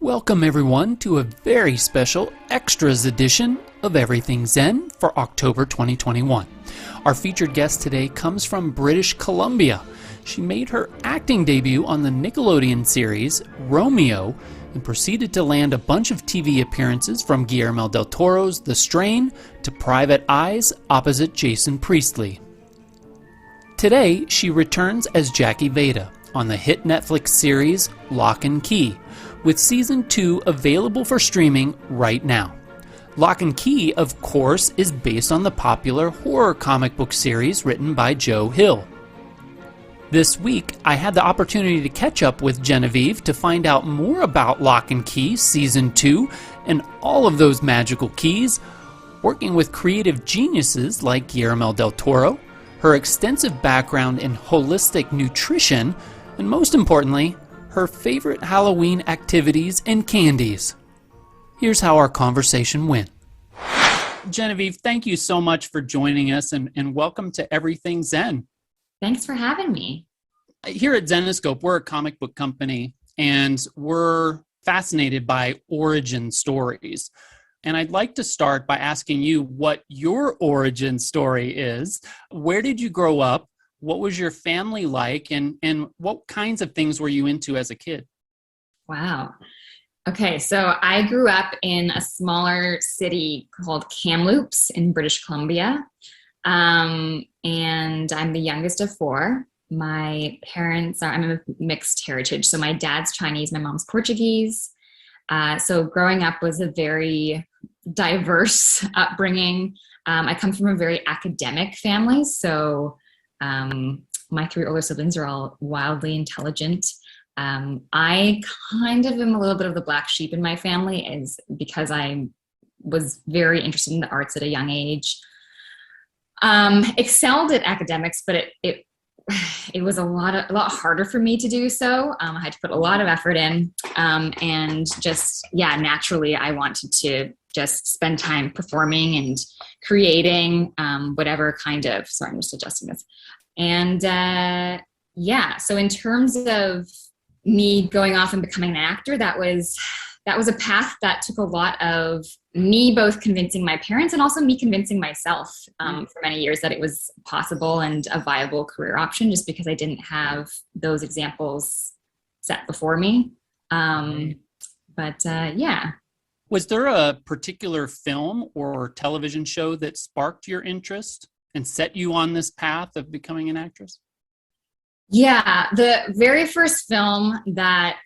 Welcome everyone to a very special ExtraZ edition of Everything Zen for October 2021. Our featured guest today comes from British Columbia. She made her acting debut on the Nickelodeon series Romeo and proceeded to land a bunch of TV appearances from Guillermo del Toro's The Strain to Private Eyes opposite Jason Priestley. Today, she returns as Jackie Veda on the hit Netflix series Locke Key, with Season 2 available for streaming right now. Locke Key, of course, is based on the popular horror comic book series written by Joe Hill. This week, I had the opportunity to catch up with Genevieve to find out more about Locke Key Season 2 and all of those magical keys, working with creative geniuses like Guillermo del Toro, her extensive background in holistic nutrition, and most importantly, her favorite Halloween activities and candies. Here's how our conversation went. Genevieve, thank you so much for joining us and welcome to Everything Zen. Thanks for having me. Here at Zenescope, we're a comic book company and we're fascinated by origin stories. And I'd like to start by asking you what your origin story is. Where did you grow up? What was your family like? And what kinds of things were you into as a kid? Wow. Okay, so I grew up in a smaller city called Kamloops in British Columbia. And I'm the youngest of four. My parents I'm a mixed heritage. So my dad's Chinese, my mom's Portuguese. So growing up was a very diverse upbringing. I come from a very academic family. So my three older siblings are all wildly intelligent. I kind of am a little bit of the black sheep in my family is because I was very interested in the arts at a young age. Excelled at academics, but it was a lot harder for me to do so. I had to put a lot of effort in, and just, naturally I wanted to just spend time performing and creating, whatever kind of, sorry, I'm just adjusting this. And, so in terms of me going off and becoming an actor, that was a path that took a lot of me both convincing my parents and also me convincing myself for many years that it was possible and a viable career option, just because I didn't have those examples set before me. Was there a particular film or television show that sparked your interest and set you on this path of becoming an actress? Yeah, the very first film that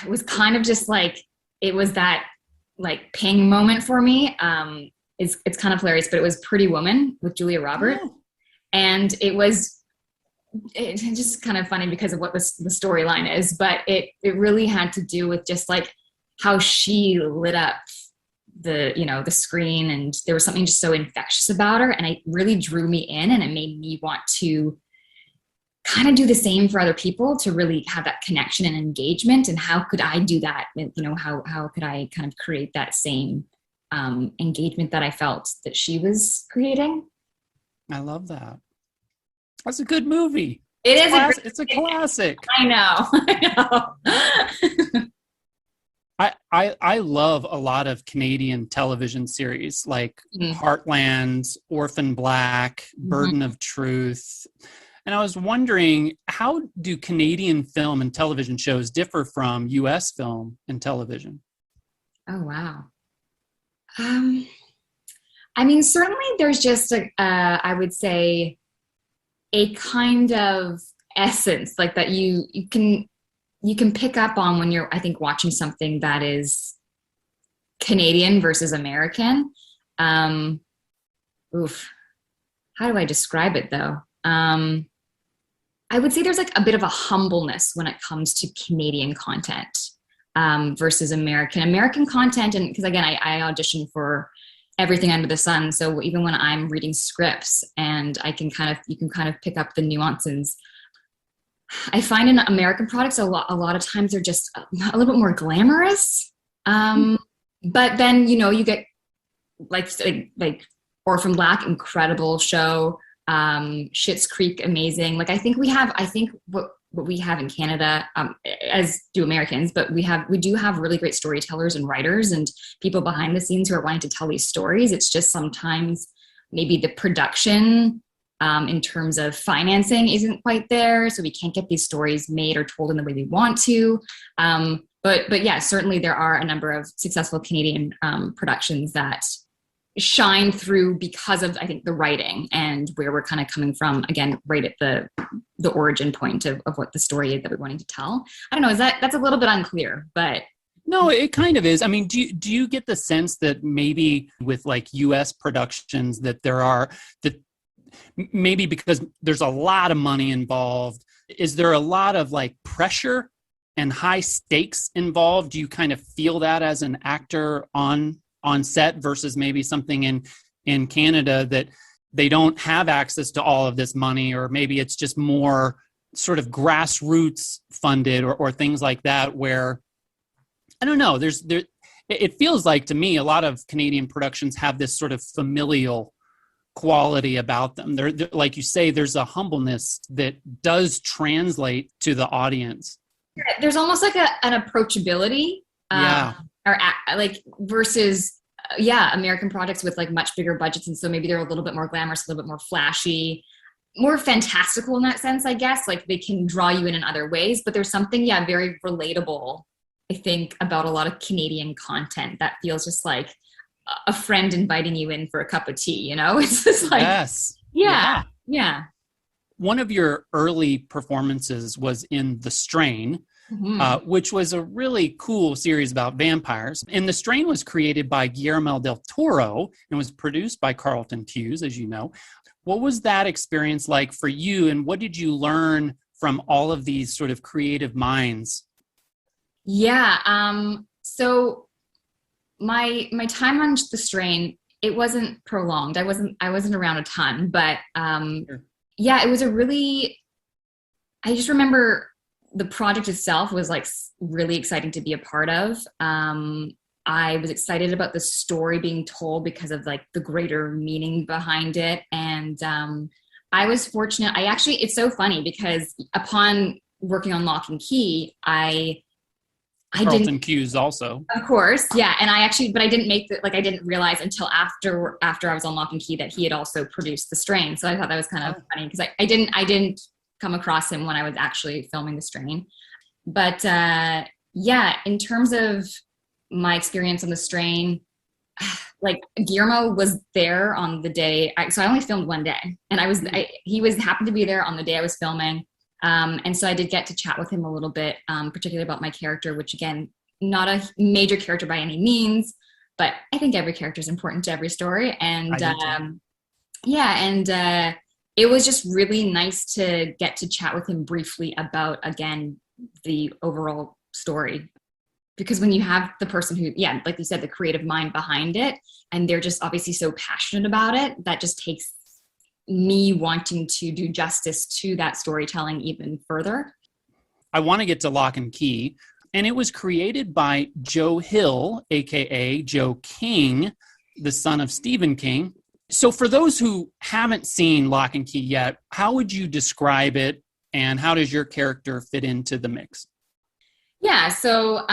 was kind of just like, it was that like ping moment for me. It's kind of hilarious, but it was Pretty Woman with Julia Roberts. Oh. And it's just kind of funny because of what the storyline is, but it really had to do with just like how she lit up the screen, and there was something just so infectious about her, and it really drew me in, and it made me want to kind of do the same for other people, to really have that connection and engagement. And how could I do that? And, how could I kind of create that same engagement that I felt that she was creating? I love that. That's a good movie. It's a classic. I know. I love a lot of Canadian television series like Heartland, Orphan Black, Burden of Truth. And I was wondering, how do Canadian film and television shows differ from U.S. film and television? Oh, wow. Certainly there's just I would say a kind of essence like that you can pick up on when you're, I think, watching something that is Canadian versus American. How do I describe it though? I would say there's like a bit of a humbleness when it comes to Canadian content versus American content. And because again, I auditioned for everything under the sun. So even when I'm reading scripts and you can kind of pick up the nuances. I find in American products a lot of times they're just a little bit more glamorous. But then, you get like Orphan Black, incredible show. Schitt's Creek, amazing. Like I think what what we have in Canada, as do Americans, but we do have really great storytellers and writers and people behind the scenes who are wanting to tell these stories. It's just sometimes maybe the production in terms of financing isn't quite there, so we can't get these stories made or told in the way we want to. But yeah, certainly there are a number of successful Canadian productions that shine through because of, I think, the writing and where we're kind of coming from, again, right at the origin point of what the story is that we're wanting to tell. I don't know, that's a little bit unclear, but no, it kind of is. I mean, do you get the sense that maybe with like US productions that maybe because there's a lot of money involved, is there a lot of like pressure and high stakes involved? Do you kind of feel that as an actor on set versus maybe something in Canada that they don't have access to all of this money, or maybe it's just more sort of grassroots funded or things like that, where I don't know, it feels like to me a lot of Canadian productions have this sort of familial quality about them. They're, like you say, there's a humbleness that does translate to the audience. There's almost like an approachability, or like versus American projects with like much bigger budgets, and so maybe they're a little bit more glamorous, a little bit more flashy, more fantastical in that sense, I guess. Like they can draw you in other ways, but there's something very relatable, I think, about a lot of Canadian content that feels just like a friend inviting you in for a cup of tea, It's just like, yes. Yeah. One of your early performances was in The Strain, which was a really cool series about vampires. And The Strain was created by Guillermo del Toro and was produced by Carlton Cuse, as you know. What was that experience like for you, and what did you learn from all of these sort of creative minds? Yeah. So my time on The Strain, it wasn't prolonged. I wasn't around a ton, but sure. Yeah, it was I just remember the project itself was like really exciting to be a part of. I was excited about the story being told because of like the greater meaning behind it. And I was fortunate. It's so funny because upon working on Locke Key, Carlton Cuse also. Of course, yeah. And I didn't realize until after I was on Locke Key that he had also produced The Strain. So I thought that was kind of funny because I didn't come across him when I was actually filming The Strain. But in terms of my experience on The Strain, like Guillermo was there on the day. So I only filmed one day, and he happened to be there on the day I was filming. And so I did get to chat with him a little bit, particularly about my character, which again, not a major character by any means, but I think every character is important to every story. And it was just really nice to get to chat with him briefly about, again, the overall story. Because when you have the person who, like you said, the creative mind behind it, and they're just obviously so passionate about it, that just takes me wanting to do justice to that storytelling even further. I want to get to Locke and Key, and it was created by Joe Hill, aka Joe King, the son of Stephen King. So for those who haven't seen Locke and Key yet, how would you describe it, and how does your character fit into the mix? Yeah, so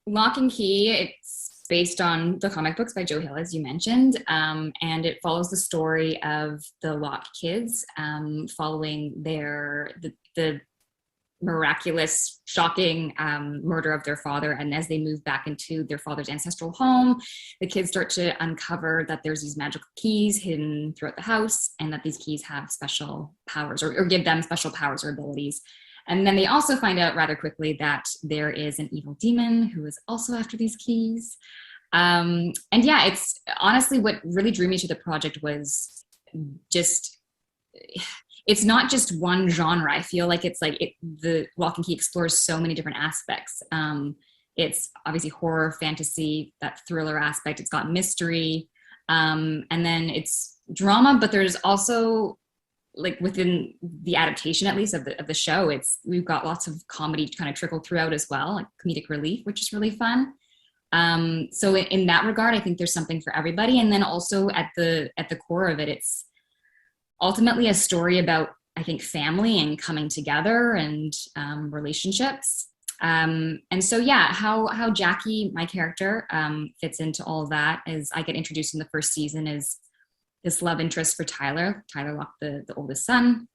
Locke and Key, it's based on the comic books by Joe Hill, as you mentioned, and it follows the story of the Locke kids following the miraculous, shocking murder of their father. And as they move back into their father's ancestral home, the kids start to uncover that there's these magical keys hidden throughout the house, and that these keys have special powers or give them special powers or abilities. And then they also find out rather quickly that there is an evil demon who is also after these keys. It's honestly what really drew me to the project was just, it's not just one genre. I feel like it's like the Locke and Key explores so many different aspects. It's obviously horror, fantasy, that thriller aspect. It's got mystery, and then it's drama, but there's also, like within the adaptation, at least of the show, we've got lots of comedy kind of trickled throughout as well, like comedic relief, which is really fun. So in that regard, I think there's something for everybody. And then also at the core of it, it's ultimately a story about I think, family and coming together and relationships. And so, yeah, how Jackie, my character, fits into all of that is I get introduced in the first season as this love interest for Tyler Locke, the oldest son.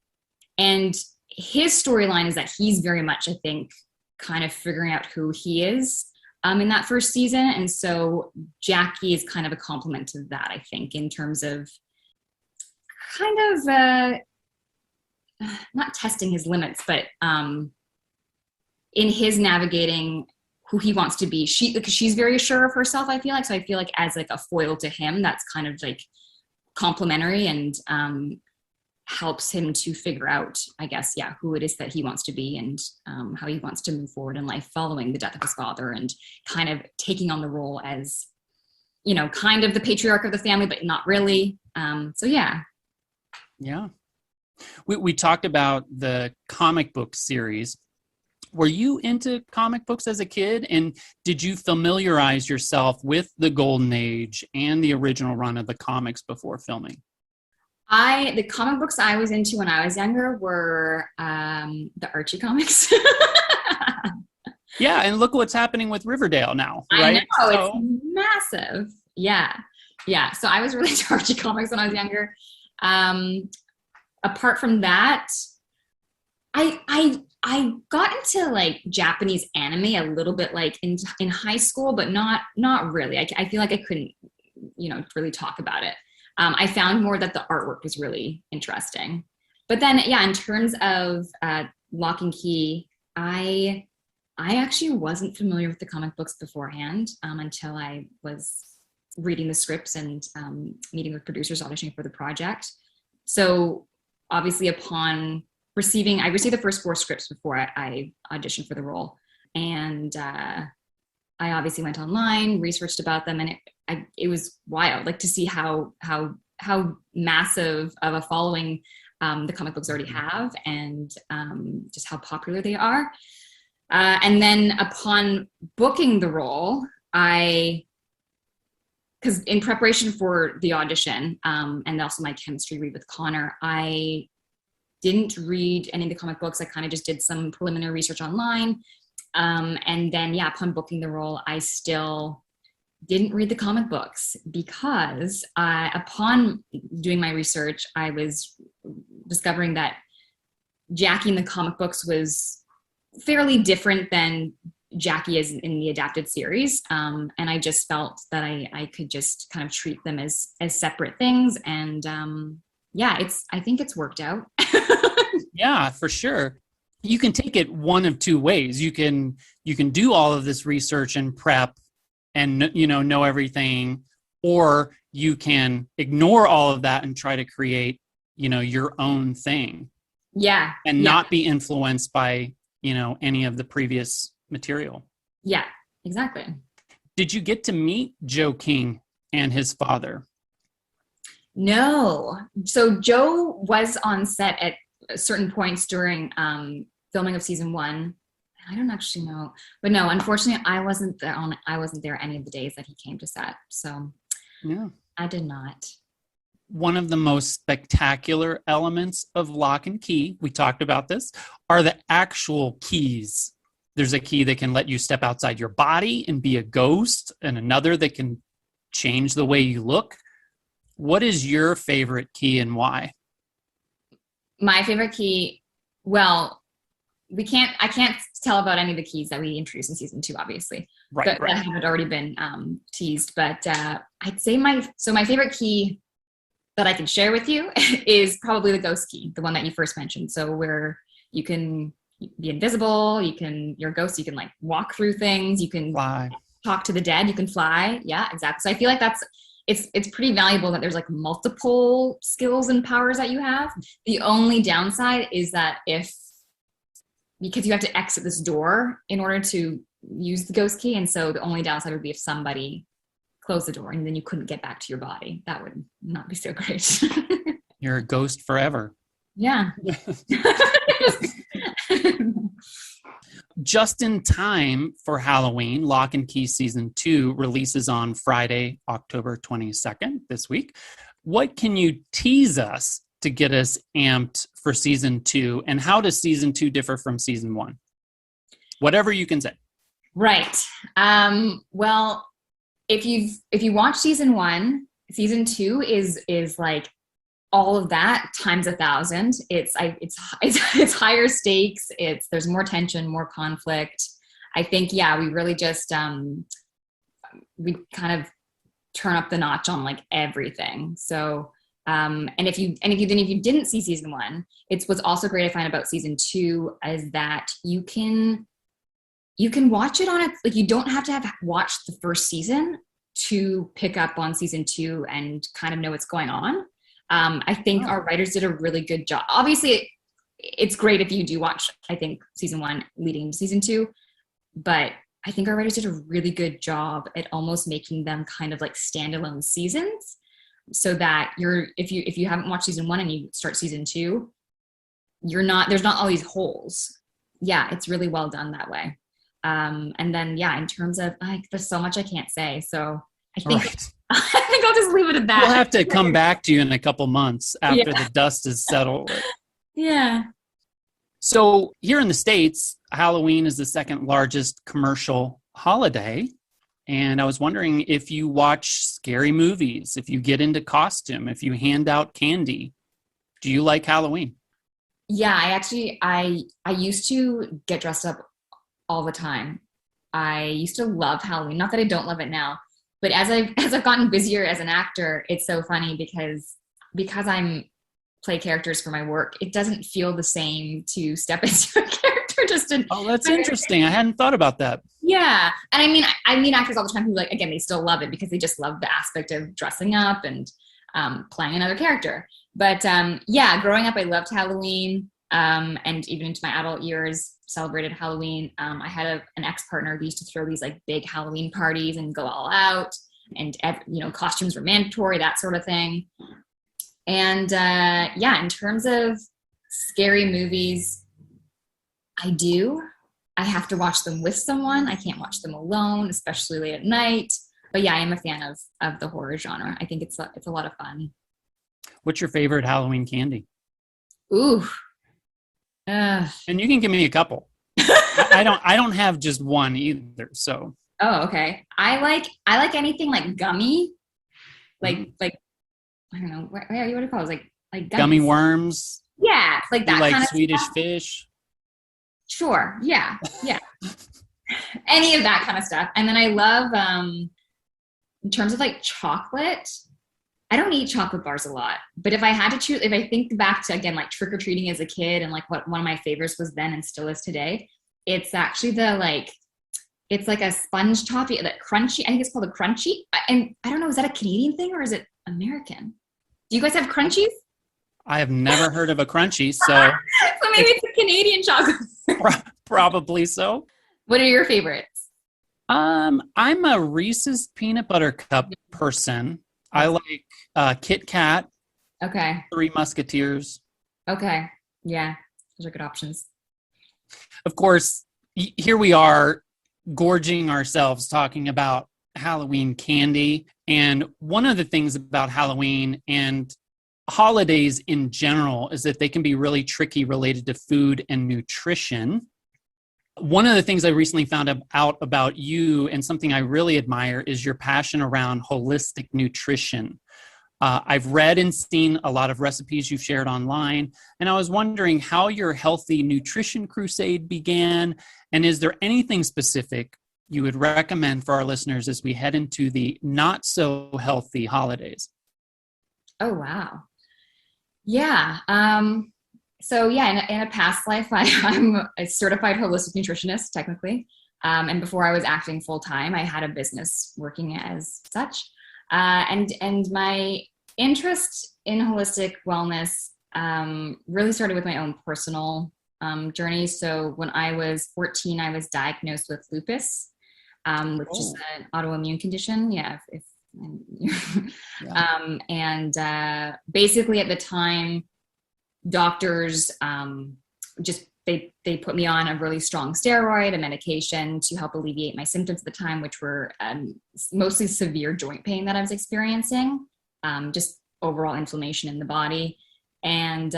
And his storyline is that he's very much, I think, kind of figuring out who he is in that first season. And so Jackie is kind of a complement to that, I think, in terms of kind of not testing his limits, but in his navigating who he wants to be. She's very sure of herself, I feel like. So I feel like as like a foil to him, that's kind of like complementary and helps him to figure out, I guess, who it is that he wants to be and how he wants to move forward in life following the death of his father and kind of taking on the role as, kind of the patriarch of the family, but not really. So yeah. Yeah. We talked about the comic book series. Were you into comic books as a kid? And did you familiarize yourself with the Golden Age and the original run of the comics before filming? The comic books I was into when I was younger were the Archie comics. Yeah, and look what's happening with Riverdale now, right? I know, it's massive. Yeah. So I was really into Archie comics when I was younger. Apart from that, I got into like Japanese anime a little bit like in high school, but not really. I feel like I couldn't, really talk about it. I found more that the artwork was really interesting. But then, in terms of Locke Key, I actually wasn't familiar with the comic books beforehand until I was reading the scripts and meeting with producers auditioning for the project. So obviously I received the first 4 scripts before I auditioned for the role. And I obviously went online, researched about them, and it was wild, like to see how massive of a following the comic books already have, and just how popular they are. And then upon booking the role, because in preparation for the audition and also my chemistry read with Connor, I didn't read any of the comic books. I kind of just did some preliminary research online. And then, upon booking the role, I still didn't read the comic books because upon doing my research, I was discovering that Jackie in the comic books was fairly different than Jackie is in the adapted series. And I just felt that I could just kind of treat them as separate things. And I think it's worked out. Yeah, for sure. You can take it one of two ways. You can do all of this research and prep and know everything, or you can ignore all of that and try to create your own thing. Yeah. And not be influenced by any of the previous material. Yeah, exactly. Did you get to meet Joe King and his father? No. So Joe was on set at certain points during filming of season 1. I don't actually know, but no, unfortunately, I wasn't there any of the days that he came to set. So yeah, I did not. One of the most spectacular elements of Locke and Key, we talked about this, are the actual keys. There's a key that can let you step outside your body and be a ghost, and another that can change the way you look. What is your favorite key and why? My favorite key, well, I can't tell about any of the keys that we introduced in season 2, obviously, that haven't already been teased. But I'd say my favorite key that I can share with you is probably the ghost key, the one that you first mentioned. So where you can be invisible, you're a ghost, you can like walk through things, you can fly, talk to the dead, you can fly. Yeah, exactly. So I feel like it's pretty valuable that there's like multiple skills and powers that you have. The only downside is that because you have to exit this door in order to use the ghost key. And so the only downside would be if somebody closed the door and then you couldn't get back to your body. That would not be so great. You're a ghost forever. Yeah. Just in time for Halloween, Locke and Key Season 2 releases on Friday, October 22nd this week. What can you tease us to get us amped for season 2? And how does season 2 differ from season 1? Whatever you can say. Right. Well, if you watch season 1, season 2 is like all of that times 1,000. It's higher stakes. There's more tension, more conflict. I think, yeah, we really just we kind of turn up the notch on like everything. So and if you didn't see season 1, what's also great I find about season 2 is that you can watch it on it. Like, you don't have to have watched the first season to pick up on season 2 and kind of know what's going on. I think our writers did a really good job. Obviously, it's great if you do watch, I think, season 1 leading to season 2, but I think our writers did a really good job at almost making them kind of like standalone seasons, so that if you haven't watched season 1 and you start season 2, there's not all these holes. Yeah, it's really well done that way. And then, yeah, in terms of, there's so much I can't say. So I think, Right. I think I'll just leave it at that. We'll have to come back to you in a couple months after the dust is settled. Yeah. So here in the States, Halloween is the second largest commercial holiday. And I was wondering if you watch scary movies, if you get into costume, if you hand out candy. Do you like Halloween? Yeah, I used to get dressed up all the time. I used to love Halloween. Not that I don't love it now, but as I've gotten busier as an actor, it's so funny because I'm play characters for my work. It doesn't feel the same to step into a character just to. Oh, that's interesting. I hadn't thought about that. Yeah, and I mean actors all the time who, like, again, they still love it because they just love the aspect of dressing up and playing another character. But yeah, growing up, I loved Halloween, and even into my adult years, celebrated Halloween. I had an ex-partner who used to throw these like big Halloween parties and go all out, and costumes were mandatory, that sort of thing. And yeah, in terms of scary movies, I have to watch them with someone. I can't watch them alone, especially late at night. But yeah, I am a fan of the horror genre. I think it's a lot of fun. What's your favorite Halloween candy? Ooh. And you can give me a couple. I don't have just one either. So. Oh, okay. I like anything like gummy, like I don't know what do you call it? Like gummy worms. Yeah, like that. You like kind of Swedish stuff. fish. Sure. Yeah. Any of that kind of stuff. And then I love, in terms of like chocolate, I don't eat chocolate bars a lot, but if I had to choose, if I think back to, again, like trick-or-treating as a kid and like what one of my favorites was then and still is today, it's actually it's like a sponge toffee, that crunchy, I think it's called a crunchy. And I don't know, is that a Canadian thing or is it American? Do you guys have crunchies? I have never heard of a crunchy, so. So maybe it's a Canadian chocolate. Probably so. What are your favorites? I'm a Reese's peanut butter cup person. I like Kit Kat. Okay. Three Musketeers. Okay. Yeah, those are good options. Of course, here we are gorging ourselves talking about Halloween candy. And one of the things about Halloween and holidays in general is that they can be really tricky related to food and nutrition. One of the things I recently found out about you, and something I really admire, is your passion around holistic nutrition. I've read and seen a lot of recipes you've shared online, and I was wondering how your healthy nutrition crusade began, and is there anything specific you would recommend for our listeners as we head into the not so healthy holidays? Oh, wow. Yeah. So yeah, in a past life, I'm a certified holistic nutritionist, technically. And before I was acting full time, I had a business working as such. And my interest in holistic wellness really started with my own personal journey. So when I was 14, I was diagnosed with lupus, which is an autoimmune condition. Yeah. And basically at the time, doctors just they put me on a really strong steroid, a medication to help alleviate my symptoms at the time, which were mostly severe joint pain that I was experiencing, just overall inflammation in the body. And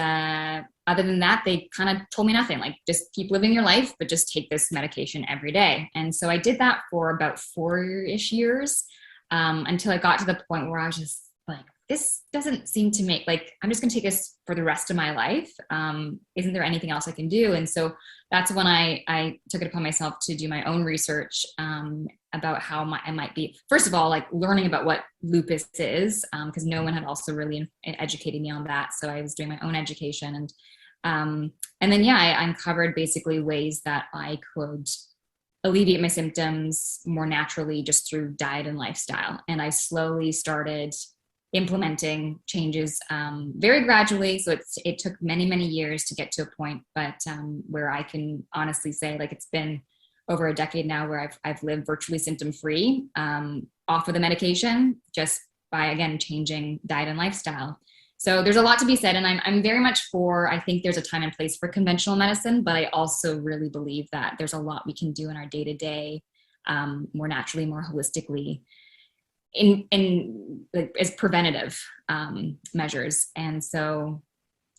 other than that, they kind of told me nothing, like just keep living your life, but just take this medication every day. And so I did that for about 4-ish years, until I got to the point where I was just like, this doesn't seem to make, like, I'm just going to take this for the rest of my life. Isn't there anything else I can do? And so that's when I took it upon myself to do my own research about how I might be, first of all, like learning about what lupus is, because no one had also really educated me on that. So I was doing my own education. And then, yeah, I uncovered basically ways that I could alleviate my symptoms more naturally just through diet and lifestyle. And I slowly started implementing changes very gradually. So it took many, many years to get to a point, but where I can honestly say, like, it's been over a decade now where I've lived virtually symptom-free, off of the medication, just by, again, changing diet and lifestyle. So there's a lot to be said, and I'm very much for, I think there's a time and place for conventional medicine, but I also really believe that there's a lot we can do in our day-to-day, more naturally, more holistically, in like, as preventative measures. And so,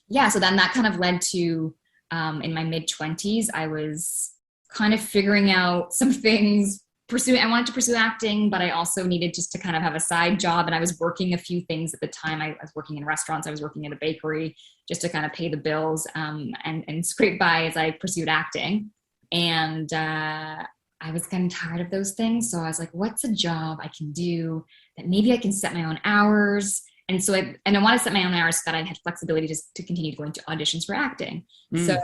yeah, so then that kind of led to, in my mid-20s, I was kind of figuring out some things, I wanted to pursue acting, but I also needed just to kind of have a side job. And I was working a few things at the time. I was working in restaurants. I was working at a bakery just to kind of pay the bills, and scrape by as I pursued acting. And I was getting tired of those things. So I was like, what's a job I can do that maybe I can set my own hours? And so I want to set my own hours so that I had flexibility to continue going to auditions for acting. So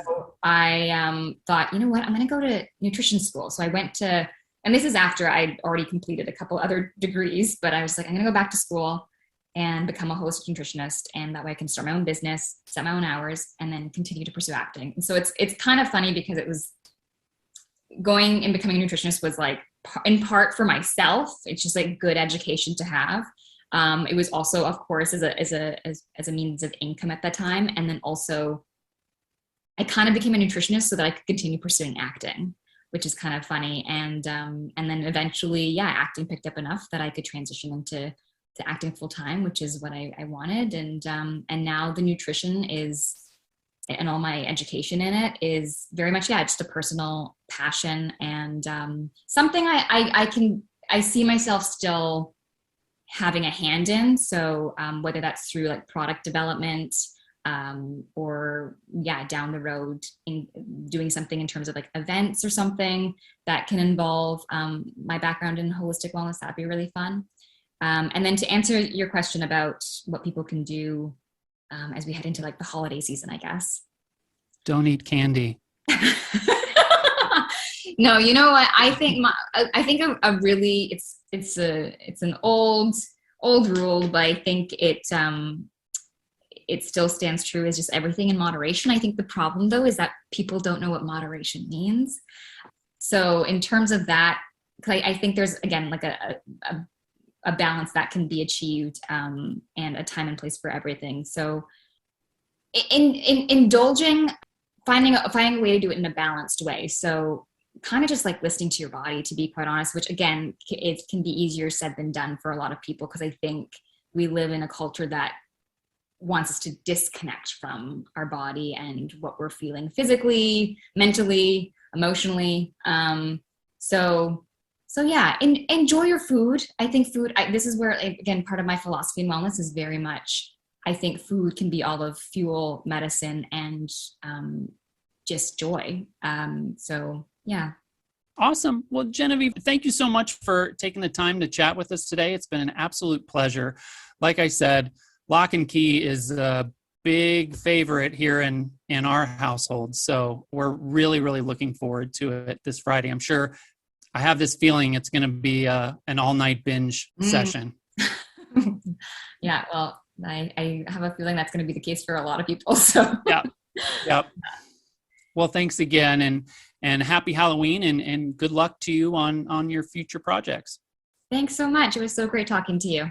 I thought, you know what, I'm going to go to nutrition school. So I went to, and this is after I'd already completed a couple other degrees, but I was like, I'm going to go back to school and become a holistic nutritionist. And that way I can start my own business, set my own hours, and then continue to pursue acting. And so it's kind of funny because it was going and becoming a nutritionist was like in part for myself. It's just like good education to have. It was also, of course, as a means of income at that time. And then also I kind of became a nutritionist so that I could continue pursuing acting, which is kind of funny. And then eventually, yeah, acting picked up enough that I could transition into acting full time, which is what I wanted. And now the nutrition is, and all my education in it is very much, yeah, just a personal passion and something I see myself still having a hand in. So whether that's through like product development, or yeah, down the road in doing something in terms of like events or something that can involve my background in holistic wellness, that'd be really fun. And then to answer your question about what people can do as we head into like the holiday season, I guess. Don't eat candy. No, you know what? I think a really it's an old rule, but I think it still stands true as just everything in moderation. I think the problem though is that people don't know what moderation means. So in terms of that, I think there's again like a balance that can be achieved, and a time and place for everything. So in indulging, finding a way to do it in a balanced way. So kind of just like listening to your body, to be quite honest, which again, it can be easier said than done for a lot of people, because I think we live in a culture that wants us to disconnect from our body and what we're feeling physically, mentally, emotionally. So yeah, enjoy your food. I think this is where, again, part of my philosophy in wellness is very much, I think food can be all of fuel, medicine, and just joy. So yeah. Awesome. Well, Genevieve, thank you so much for taking the time to chat with us today. It's been an absolute pleasure. Like I said, Locke Key is a big favorite here in our household. So we're really, really looking forward to it this Friday. I'm sure, I have this feeling it's going to be an all-night binge session. Yeah, well, I have a feeling that's going to be the case for a lot of people. So Yep. Well, thanks again, and happy Halloween, and good luck to you on your future projects. Thanks so much. It was so great talking to you.